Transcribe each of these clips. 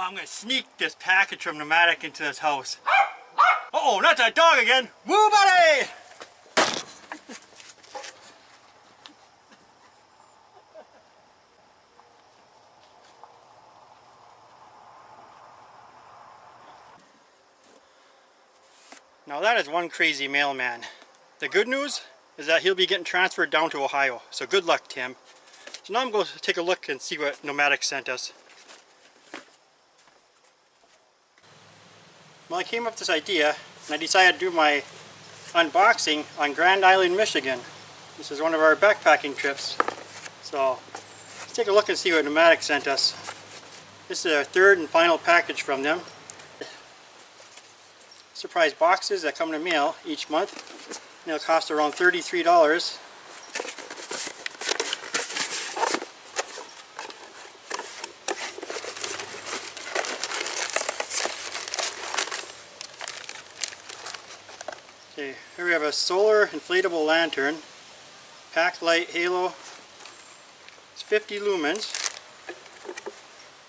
I'm gonna sneak this package from Nomadik into this house. Uh-oh, not that dog again! Woo, buddy! Now that is one crazy mailman. The good news is that he'll be getting transferred down to Ohio. So good luck, Tim. So now I'm going to take a look and see what Nomadik sent us. Well, I came up with this idea and I decided to do my unboxing on Grand Island, Michigan. This is one of our backpacking trips. So let's take a look and see what Nomadik sent us. This is our third and final package from them. Surprise boxes that come in the mail each month. And they'll cost around $33. Okay, here we have a solar inflatable lantern, pack light halo. It's 50 lumens.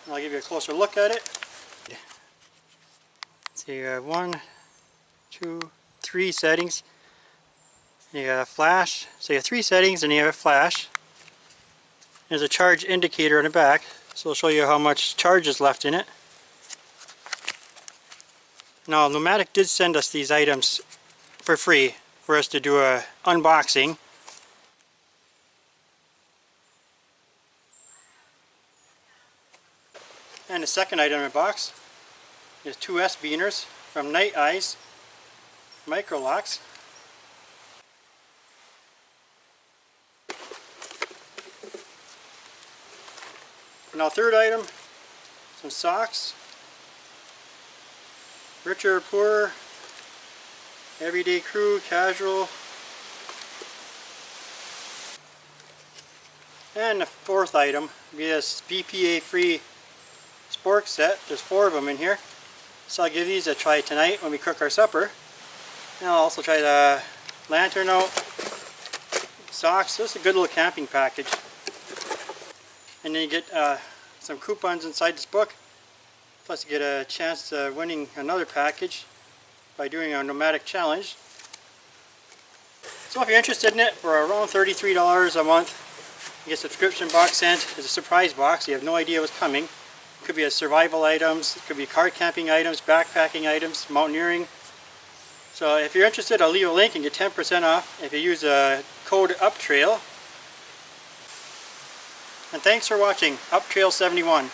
I'll give you a closer look at it. So you have 1, 2, 3 settings. You got a flash. So you have 3 settings and you have a flash. There's a charge indicator on the back, so it'll show you how much charge is left in it. Now Nomadik did send us these items for free for us to do a unboxing. And the second item in the box is 2 S-beaners from Night Eyes Micro Locks. Now third item, some socks. Richer or poorer, everyday crew, casual. And the fourth item will be this BPA free spork set. There's 4 of them in here. So I'll give these a try tonight when we cook our supper. And I'll also try the lantern out, socks. This is a good little camping package. And then you get some coupons inside this book. Plus you get a chance of winning another package by doing a Nomadik challenge. So if you're interested in it, for around $33 a month, you get a subscription box sent. It's a surprise box. You have no idea what's coming. It could be survival items, it could be car camping items, backpacking items, mountaineering. So if you're interested, I'll leave a link and get 10% off if you use a code UPTRAIL. And thanks for watching UPTRAIL 71.